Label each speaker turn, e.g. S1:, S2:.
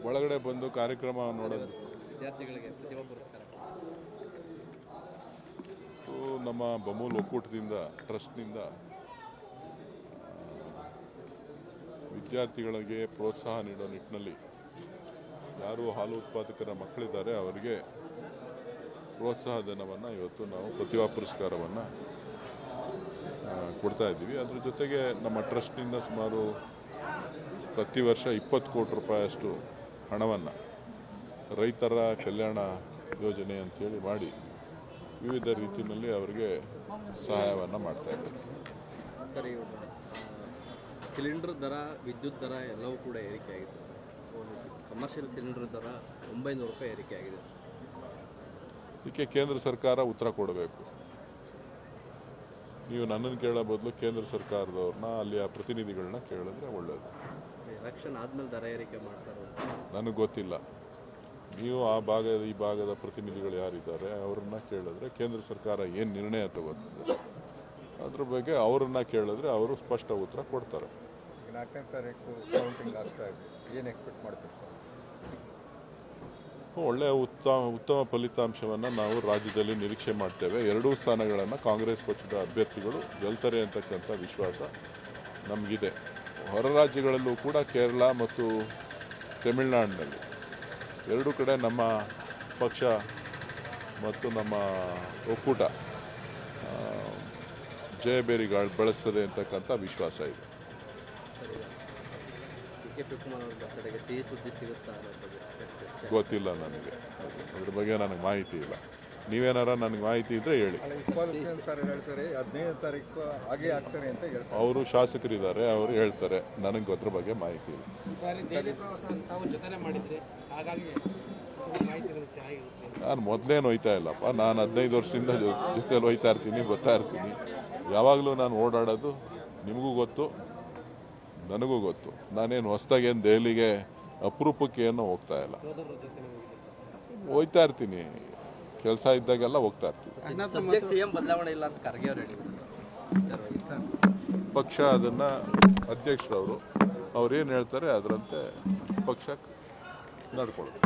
S1: ಒಳಗಡೆ ಬಂದು ಕಾರ್ಯಕ್ರಮ ನೋಡೋದು.
S2: ವಿದ್ಯಾರ್ಥಿಗಳಿಗೆ ಪ್ರತಿಭಾ ಪುರಸ್ಕಾರ
S1: ನಮ್ಮ ಬಮೂಲ್ ಒಕ್ಕೂಟದಿಂದ ಟ್ರಸ್ಟ್ನಿಂದ ವಿದ್ಯಾರ್ಥಿಗಳಿಗೆ ಪ್ರೋತ್ಸಾಹ ನೀಡೋ ನಿಟ್ಟಿನಲ್ಲಿ ಯಾರು ಹಾಲು ಉತ್ಪಾದಕರ ಮಕ್ಕಳಿದ್ದಾರೆ ಅವರಿಗೆ ಪ್ರೋತ್ಸಾಹ ಧನವನ್ನು ಇವತ್ತು ನಾವು ಪ್ರತಿಭಾ ಪುರಸ್ಕಾರವನ್ನು ಕೊಡ್ತಾ ಇದ್ದೀವಿ. ಅದ್ರ ಜೊತೆಗೆ ನಮ್ಮ ಟ್ರಸ್ಟ್ನಿಂದ ಸುಮಾರು ಪ್ರತಿ ವರ್ಷ 20 ಕೋಟಿ ರೂಪಾಯಿಯಷ್ಟು ಹಣವನ್ನು ರೈತರ ಕಲ್ಯಾಣ ಯೋಜನೆ ಅಂತೇಳಿ ಮಾಡಿ ವಿವಿಧ ರೀತಿಯಲ್ಲಿ ಅವರಿಗೆ ಸಹಾಯವನ್ನು ಮಾಡ್ತಾ ಇದ್ದಾರೆ.
S2: ಸರ್, ಇವಾಗ ಸಿಲಿಂಡರ್ ದರ, ವಿದ್ಯುತ್ ದರ ಎಲ್ಲವೂ ಕೂಡ ಏರಿಕೆ ಆಗಿದೆ ಸರ್. ಕಮರ್ಷಿಯಲ್ ಸಿಲಿಂಡರ್ ದರ 900 ರೂಪಾಯಿ ಏರಿಕೆ ಆಗಿದೆ.
S1: ಇದಕ್ಕೆ ಕೇಂದ್ರ ಸರ್ಕಾರ ಉತ್ತರ ಕೊಡಬೇಕು. ನೀವು ನನ್ನನ್ನು ಕೇಳೋ ಬದಲು ಕೇಂದ್ರ ಸರ್ಕಾರದವ್ರನ್ನ, ಅಲ್ಲಿಯ ಪ್ರತಿನಿಧಿಗಳನ್ನ ಕೇಳಿದ್ರೆ ಒಳ್ಳೆಯದು.
S2: ಎಲೆಕ್ಷನ್ ಆದಮೇಲೆ ದರ ಏರಿಕೆ ಮಾಡ್ತಾರೆ
S1: ನನಗೆ ಗೊತ್ತಿಲ್ಲ. ನೀವು ಈ ಭಾಗದ ಪ್ರತಿನಿಧಿಗಳು ಯಾರಿದ್ದಾರೆ ಅವ್ರನ್ನ ಕೇಳಿದ್ರೆ ಕೇಂದ್ರ ಸರ್ಕಾರ ಏನು ನಿರ್ಣಯ ತಗೋತದೆ ಅದ್ರ ಬಗ್ಗೆ ಅವ್ರನ್ನ ಕೇಳಿದ್ರೆ ಅವರು ಸ್ಪಷ್ಟ ಉತ್ತರ ಕೊಡ್ತಾರೆ.
S3: 4ನೇ ತಾರೀಕು ಕೌಂಟಿಂಗ್ ಆಗ್ತಾ ಇದೆ, ಏನು ಎಕ್ಸ್ಪೆಕ್ಟ್ ಮಾಡ್ತೀವಿ ಸರ್?
S1: ಒಳ್ಳೆಯ ಉತ್ತಮ ಫಲಿತಾಂಶವನ್ನು ನಾವು ರಾಜ್ಯದಲ್ಲಿ ನಿರೀಕ್ಷೆ ಮಾಡ್ತೇವೆ. 2 ಸ್ಥಾನಗಳನ್ನು ಕಾಂಗ್ರೆಸ್ ಪಕ್ಷದ ಅಭ್ಯರ್ಥಿಗಳು ಗೆಲ್ತಾರೆ ಅಂತಕ್ಕಂಥ ವಿಶ್ವಾಸ ನಮಗಿದೆ. ಹೊರ ರಾಜ್ಯಗಳಲ್ಲೂ ಕೂಡ ಕೇರಳ ಮತ್ತು ತಮಿಳುನಾಡಿನಲ್ಲಿ 2 ಕಡೆ ನಮ್ಮ ಪಕ್ಷ ಮತ್ತು ನಮ್ಮ ಒಕ್ಕೂಟ ಜಯಬೇರಿಗಳು ಬಳಸ್ತದೆ ಅಂತಕ್ಕಂಥ ವಿಶ್ವಾಸ ಇದೆ. ಗೊತ್ತಿಲ್ಲ ನನಗೆ, ಅದ್ರ ಬಗ್ಗೆ ನನಗೆ ಮಾಹಿತಿ ಇಲ್ಲ. ನೀವೇನಾರ ನನಗೆ ಮಾಹಿತಿ ಇದ್ದರೆ ಹೇಳಿ.
S3: ಹೇಳ್ತಾರೆ 15ನೇ ತಾರೀಕು ಹಾಗೆ ಆಗ್ತಾರೆ ಅಂತ ಹೇಳ್ತಾರೆ.
S1: ಅವರು ಶಾಸಕರಿದ್ದಾರೆ, ಅವರು ಹೇಳ್ತಾರೆ. ನನಗೆ ಅದ್ರ ಬಗ್ಗೆ ಮಾಹಿತಿ ಇಲ್ಲ. ನಾನು ಮೊದಲೇನು ಹೋಯ್ತಾ ಇಲ್ಲಪ್ಪ. ನಾನು 15 ವರ್ಷದಿಂದ ಜೊತೆಯಲ್ಲಿ ಹೋಯ್ತಾ ಇರ್ತೀನಿ, ಬರ್ತಾ ಇರ್ತೀನಿ. ಯಾವಾಗಲೂ ನಾನು ಓಡಾಡೋದು ನಿಮಗೂ ಗೊತ್ತು, ನನಗೂ ಗೊತ್ತು. ನಾನೇನು ಹೊಸದಾಗೇನು ದೆಹಲಿಗೆ ಅಪರೂಪಕ್ಕೆ ಏನೋ ಹೋಗ್ತಾ ಇಲ್ಲ, ಹೋಯ್ತಾ ಇರ್ತೀನಿ. ಕೆಲಸ ಇದ್ದಾಗೆಲ್ಲ ಹೋಗ್ತಾ ಇರ್ತೀವಿ. ಪಕ್ಷ ಅದನ್ನು ಅಧ್ಯಕ್ಷರವರು ಅವ್ರೇನು ಹೇಳ್ತಾರೆ ಅದರಂತೆ ಪಕ್ಷ ನಡ್ಕೊಳ್ಳೋದು.